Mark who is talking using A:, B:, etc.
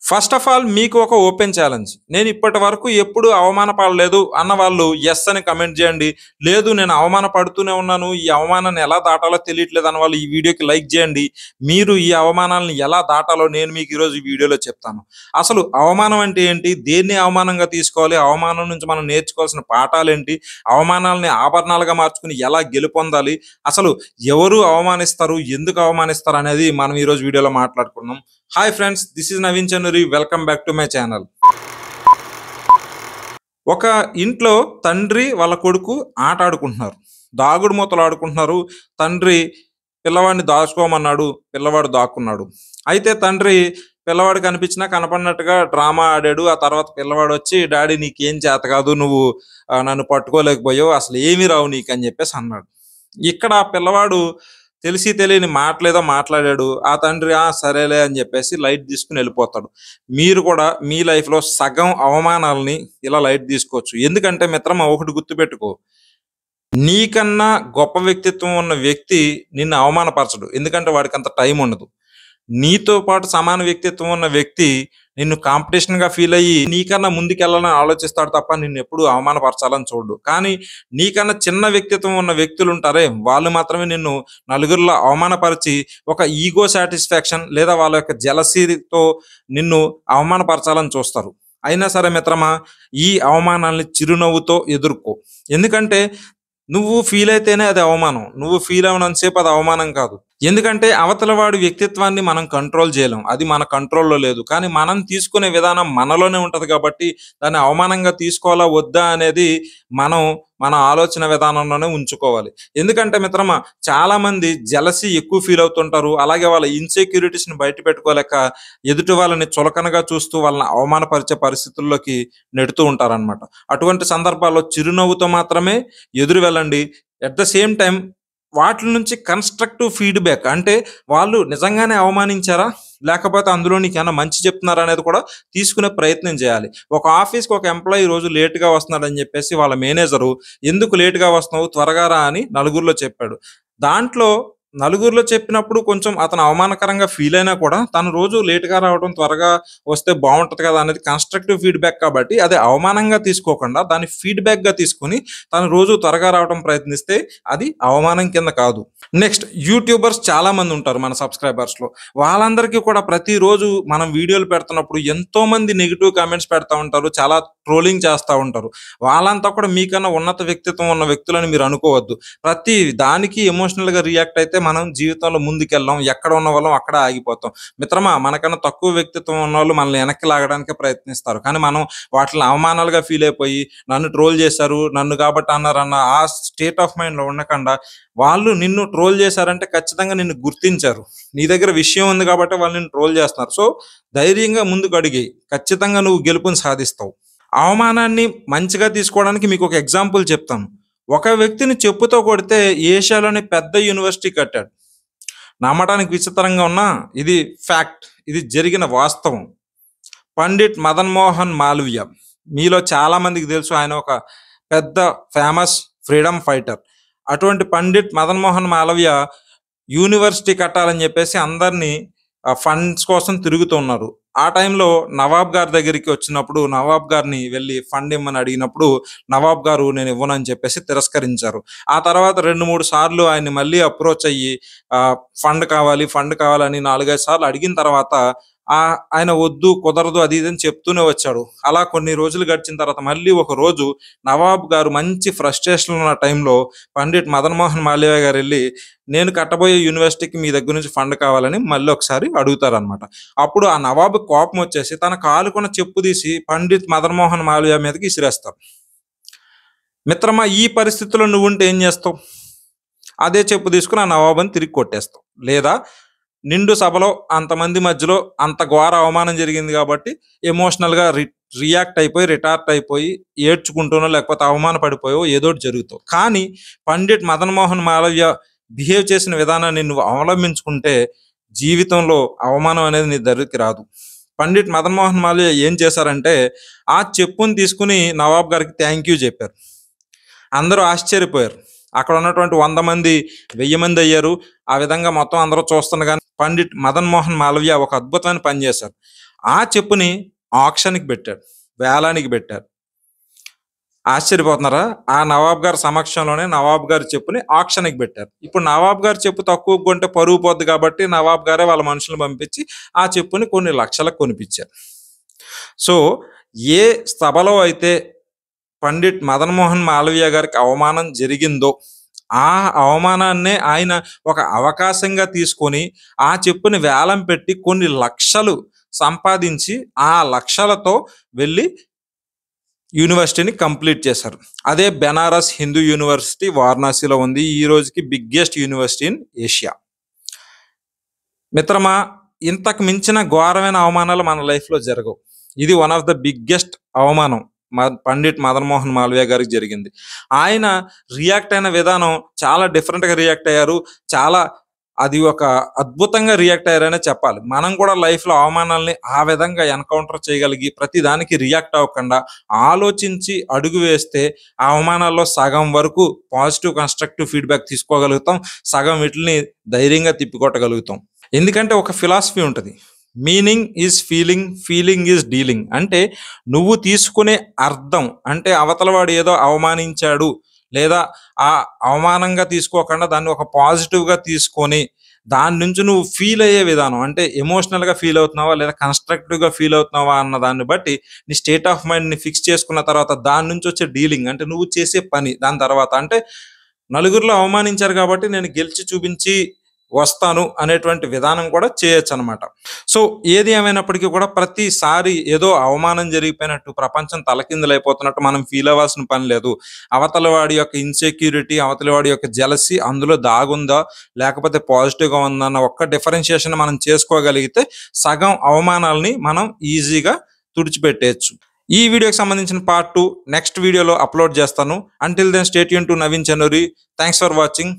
A: First of all మీకు ఒక open challenge. నేను ఇప్పటి వరకు ఎప్పుడు అవమానపడలేదు అన్న వాళ్ళు యెస్ అని కామెంట్ చేయండి. లేదు నేను అవమానపడుతూనే ఉన్నాను. ఈ అవమానాన్ని ఎలా దాటాలో తెలియట్లేదు అన్న వాళ్ళు ఈ వీడియోకి లైక్ చేయండి. మీరు ఈ అవమానాలను ఎలా దాటాలో నేను మీకు ఈరోజు ఈ వీడియోలో చెప్తాను. అసలు అవమానం అంటే ఏంటి? దేన్ని అవమానంగా తీసుకోవాలి? అవమానం నుంచి మనం నేర్చుకోవాల్సిన పాఠాలేంటి? అవమానాలని ఆభరణాలుగా మార్చుకుని ఎలా గెలుపొందాలి? అసలు ఎవరు అవమానిస్తారు? ఎందుకు అవమానిస్తారు? అనేది మనం ఈరోజు వీడియోలో మాట్లాడుకుందాం. Hi friends, this is Naveen Chanduri. Welcome back to my channel. ఒక ఇంట్లో తండ్రి వాళ్ళ కొడుకు ఆట ఆడుకుంటున్నారు. దాగుడు మూతలు ఆడుకుంటున్నారు. తండ్రి పిల్లవాడిని దాచుకోమన్నాడు. పిల్లవాడు దాక్కున్నాడు. అయితే తండ్రి పిల్లవాడు కనిపించినా కనపడినట్టుగా డ్రామా ఆడాడు. ఆ తర్వాత పిల్లవాడు వచ్చి, డాడీ నీకేం చేత కాదు, నువ్వు నన్ను పట్టుకోలేకపోయావు, అసలు ఏమి రావు నీకు అని చెప్పేసి అన్నాడు. ఇక్కడ ఆ పిల్లవాడు తెలిసి తెలియని మాటలేదో మాట్లాడాడు. ఆ తండ్రి సరేలే అని చెప్పేసి లైట్ తీసుకుని వెళ్ళిపోతాడు. మీరు కూడా మీ లైఫ్లో సగం అవమానాలని ఇలా లైట్ తీసుకోవచ్చు. ఎందుకంటే మిత్రమా, ఒకటి గుర్తుపెట్టుకో, నీకన్నా గొప్ప వ్యక్తిత్వం ఉన్న వ్యక్తి నిన్ను అవమానపరచడు. ఎందుకంటే వాడికి అంత టైం ఉండదు. నీతో పాటు సమాన వ్యక్తిత్వం ఉన్న వ్యక్తి నిన్ను కాంపిటీషన్గా ఫీల్ అయ్యి నీకన్నా ముందుకెళ్ళాలని ఆలోచిస్తాడు తప్ప నిన్ను ఎప్పుడు అవమానపరచాలని చూడు. కానీ నీకన్నా చిన్న వ్యక్తిత్వం ఉన్న వ్యక్తులు ఉంటారే, వాళ్ళు మాత్రమే నిన్ను నలుగురిలో అవమానపరిచి ఒక ఈగో సాటిస్ఫాక్షన్ లేదా వాళ్ళ యొక్క జెలసీతో నిన్ను అవమానపరచాలని చూస్తారు. అయినా సరే మిత్రమా, ఈ అవమానాల్ని చిరునవ్వుతో ఎదుర్కో. ఎందుకంటే నువ్వు ఫీల్ అయితేనే అది అవమానం. నువ్వు ఫీల్ అవనంతసేపు అది అవమానం కాదు. ఎందుకంటే అవతల వాడి వ్యక్తిత్వాన్ని మనం కంట్రోల్ చేయలేం. అది మన కంట్రోల్లో లేదు. కానీ మనం తీసుకునే విధానం మనలోనే ఉంటది కాబట్టి దాన్ని అవమానంగా తీసుకోవాలా వద్దా అనేది మనం మన ఆలోచన విధానంలోనే ఉంచుకోవాలి. ఎందుకంటే మిత్రమా, చాలా మంది జెలసీ ఎక్కువ ఫీల్ అవుతుంటారు. అలాగే వాళ్ళ ఇన్సెక్యూరిటీస్ని బయట పెట్టుకోలేక ఎదుటి వాళ్ళని చులకనగా చూస్తూ వాళ్ళని అవమానపరిచే పరిస్థితుల్లోకి నెడుతూ ఉంటారనమాట. అటువంటి సందర్భాల్లో చిరునవ్వుతో మాత్రమే ఎదురు వెళ్ళండి. ఎట్ ద సేమ్ టైం వాటి నుంచి కన్స్ట్రక్టివ్ ఫీడ్బ్యాక్, అంటే వాళ్ళు నిజంగానే అవమానించారా లేకపోతే అందులో నీకేమైనా మంచి చెప్తున్నారా అనేది కూడా తీసుకునే ప్రయత్నం చేయాలి. ఒక ఆఫీస్కి ఒక ఎంప్లాయీ రోజు లేట్గా వస్తున్నాడని చెప్పేసి వాళ్ళ మేనేజరు, ఎందుకు లేట్గా వస్తున్నావు, త్వరగా రా అని నలుగురిలో చెప్పాడు. దాంట్లో నలుగురిలో చెప్పినప్పుడు కొంచెం అతను అవమానకరంగా ఫీల్ అయినా కూడా తను రోజు లేట్గా రావడం, త్వరగా వస్తే బాగుంటుంది కదా అనేది కన్స్ట్రక్టివ్ ఫీడ్బ్యాక్ కాబట్టి అది అవమానంగా తీసుకోకుండా దాన్ని ఫీడ్బ్యాక్గా తీసుకుని తను రోజు త్వరగా రావడం ప్రయత్నిస్తే అది అవమానం కింద కాదు. నెక్స్ట్, యూట్యూబర్స్ చాలా మంది ఉంటారు మన సబ్స్క్రైబర్స్లో. వాళ్ళందరికీ కూడా ప్రతిరోజు మనం వీడియోలు పెడుతున్నప్పుడు ఎంతో మంది నెగిటివ్ కామెంట్స్ పెడతా ఉంటారు, చాలా ట్రోలింగ్ చేస్తూ ఉంటారు. వాళ్ళంతా కూడా మీకన్నా ఉన్నత వ్యక్తిత్వం ఉన్న వ్యక్తులని మీరు అనుకోవద్దు. ప్రతి దానికి ఎమోషనల్గా రియాక్ట్ అయితే మనం జీవితంలో ముందుకెళ్ళాం. ఎక్కడ ఉన్న వాళ్ళం అక్కడ ఆగిపోతాం. మిత్రమా, మనకన్నా తక్కువ వ్యక్తిత్వం ఉన్న వాళ్ళు మనల్ని వెనక్కి లాగడానికి ప్రయత్నిస్తారు. కానీ మనం వాటిని అవమానాలుగా ఫీల్ అయిపోయి నన్ను ట్రోల్ చేశారు, నన్ను కాబట్టి అన్నారన్న ఆ స్టేట్ ఆఫ్ మైండ్లో ఉండకుండా, వాళ్ళు నిన్ను ట్రోల్ చేశారంటే ఖచ్చితంగా నిన్ను గుర్తించారు. నీ దగ్గర విషయం ఉంది కాబట్టి వాళ్ళు నిన్ను ట్రోల్ చేస్తున్నారు. సో ధైర్యంగా ముందుకు అడిగి ఖచ్చితంగా నువ్వు గెలుపుని సాధిస్తావు. అవమానాన్ని మంచిగా తీసుకోవడానికి మీకు ఒక ఎగ్జాంపుల్ చెప్తాను. ఒక వ్యక్తిని చెప్పుతో కొడితే ఏషియాలోని పెద్ద యూనివర్సిటీ కట్టాడు. నమ్మడానికి విచిత్రంగా ఉన్నా ఇది ఫ్యాక్ట్, ఇది జరిగిన వాస్తవం. పండిట్ మదన్ మోహన్ మాలవీయ, మీలో చాలా మందికి తెలుసు, ఆయన ఒక పెద్ద ఫేమస్ ఫ్రీడమ్ ఫైటర్. అటువంటి పండిట్ మదన్ మోహన్ మాలవీయ యూనివర్సిటీ కట్టాలని చెప్పేసి అందరినీ ఫండ్స్ కోసం తిరుగుతున్నారు. ఆ టైంలో నవాబ్ గారి దగ్గరికి వచ్చినప్పుడు నవాబ్ గారిని వెళ్ళి ఫండ్ ఇమ్మని అడిగినప్పుడు నవాబ్ గారు నేను ఇవ్వనని చెప్పేసి తిరస్కరించారు. ఆ తర్వాత 2-3 సార్లు ఆయన్ని మళ్ళీ అప్రోచ్ అయ్యి ఫండ్ కావాలని 4-5 సార్లు అడిగిన తర్వాత ఆయన వద్దు, కుదరదు, అది ఇదని చెప్తూనే వచ్చాడు. అలా కొన్ని రోజులు గడిచిన తర్వాత మళ్ళీ ఒక రోజు నవాబ్ గారు మంచి ఫ్రస్ట్రేషన్ ఉన్న టైంలో పండిట్ మదన్ మోహన్ మాలవీయ గారు వెళ్ళి, నేను కట్టబోయే యూనివర్సిటీకి మీ దగ్గర నుంచి ఫండ్ కావాలని మళ్ళీ ఒకసారి అడుగుతారనమాట. అప్పుడు ఆ నవాబు కోపం వచ్చేసి తన కాలుకున్న చెప్పు తీసి పండిట్ మదన్ మోహన్ మాలవీయ మీదకి ఇసిరేస్తారు. మిత్రమా, ఈ పరిస్థితుల్లో నువ్వు ఉంటే ఏం చేస్తావు? అదే చెప్పు తీసుకుని ఆ నవాబుని తిరిగి కొట్టేస్తావు. లేదా నిండు సభలో అంతమంది మధ్యలో అంత ఘోర అవమానం జరిగింది కాబట్టి ఎమోషనల్గా రియాక్ట్ అయిపోయి రిటార్ట్ అయిపోయి ఏడ్చుకుంటూనో లేకపోతే అవమాన పడిపోయో ఏదో జరుగుతావు. కానీ పండిట్ మదన్ మోహన్ మాలవీయ బిహేవ్ చేసిన విధానాన్ని నువ్వు అవలంబించుకుంటే జీవితంలో అవమానం అనేది నీ దగ్గరికి రాదు. పండిట్ మదన్ మోహన్ మాలవీయ ఏం చేశారంటే ఆ చెప్పుని తీసుకుని నవాబ్ గారికి థ్యాంక్ యూ చెప్పారు. అందరూ ఆశ్చర్యపోయారు. అక్కడ ఉన్నటువంటి 100 మంది 1000 మంది అయ్యారు. ఆ విధంగా మొత్తం అందరూ చూస్తుండగానే పండిట్ మదన్ మోహన్ మాలవీయ ఒక అద్భుతమైన పని చేశారు. ఆ చెప్పుని ఆక్షన్‌కి పెట్టాడు. వేలానికి పెట్టారు. ఆశ్చర్యపోతున్నారా? ఆ నవాబు గారి సమక్షంలోనే నవాబు గారి చెప్పుని ఆక్షన్‌కి పెట్టారు. ఇప్పుడు నవాబు గారి చెప్పు తక్కువకు కొంటే పరువు పోద్ది కాబట్టి నవాబు గారే వాళ్ళ మనుషుల్ని పంపించి ఆ చెప్పుని కొన్ని లక్షలకు కొనిపించారు. సో, ఏ సభలో అయితే పండిట్ మదన్ మోహన్ మాలవీయ గారికి అవమానం జరిగిందో, ఆ అవమానాన్నే ఆయన ఒక అవకాశంగా తీసుకొని ఆ చెప్పుని వేలం పెట్టి కొన్ని లక్షలు సంపాదించి ఆ లక్షలతో వెళ్ళి యూనివర్సిటీని కంప్లీట్ చేశారు. అదే బెనారస్ హిందూ యూనివర్సిటీ వారణాసిలో ఉంది. ఈ రోజుకి బిగ్గెస్ట్ యూనివర్సిటీ ఇన్ ఏషియా. మిత్రమా, ఇంతకు మించిన ఘోరమైన అవమానాలు మన లైఫ్లో జరగవు. ఇది వన్ ఆఫ్ ద బిగ్గెస్ట్ అవమానం పండిట్ మదన్ మోహన్ మాలవీయ గారికి జరిగింది. ఆయన రియాక్ట్ అయిన విధానం చాలా డిఫరెంట్గా రియాక్ట్ అయ్యారు. చాలా అది ఒక అద్భుతంగా రియాక్ట్ అయ్యారనే చెప్పాలి. మనం కూడా లైఫ్లో అవమానాల్ని ఆ విధంగా ఎన్కౌంటర్ చేయగలిగి ప్రతి దానికి రియాక్ట్ అవ్వకుండా ఆలోచించి అడుగు వేస్తే ఆ అవమానాల్లో సగం వరకు పాజిటివ్ కన్స్ట్రక్టివ్ ఫీడ్బ్యాక్ తీసుకోగలుగుతాం, సగం వీటిని ధైర్యంగా తిప్పికొట్టగలుగుతాం. ఎందుకంటే ఒక ఫిలాసఫీ ఉంటుంది, meaning is feeling, feeling is dealing. అంటే నువ్వు తీసుకునే అర్థం, అంటే అవతలవాడు ఏదో అవమానించాడు లేదా ఆ అవమానంగా తీసుకోకుండా దాన్ని ఒక పాజిటివ్గా తీసుకొని దాని నుంచి నువ్వు ఫీల్ అయ్యే విధానం, అంటే ఎమోషనల్గా ఫీల్ అవుతున్నావా లేదా కన్స్ట్రక్టివ్గా ఫీల్ అవుతున్నావా అన్న దాన్ని బట్టి నీ స్టేట్ ఆఫ్ మైండ్ని ఫిక్స్ చేసుకున్న తర్వాత దాని నుంచి వచ్చే డీలింగ్, అంటే నువ్వు చేసే పని దాని తర్వాత, అంటే నలుగురిలో అవమానించారు కాబట్టి నేను గెలిచి చూపించి వస్తాను అనేటువంటి విధానం కూడా చేయొచ్చు అనమాట. సో ఏది ఏమైనప్పటికీ కూడా ప్రతిసారి ఏదో అవమానం జరిగిపోయినట్టు ప్రపంచం తలకిందులైపోతున్నట్టు మనం ఫీల్ అవ్వాల్సిన పని లేదు. అవతల వాడి యొక్క ఇన్సెక్యూరిటీ, అవతల వాడి యొక్క జెలసీ అందులో దాగుందా లేకపోతే పాజిటివ్గా ఉందన్న ఒక్క డిఫరెన్షియేషన్ మనం చేసుకోగలిగితే సగం అవమానాలని మనం ఈజీగా తుడిచిపెట్టేయచ్చు. ఈ వీడియోకి సంబంధించిన పార్ట్ 2 నెక్స్ట్ వీడియోలో అప్లోడ్ చేస్తాను. Until then stay tune to Naveen Chennuri. Thanks for watching.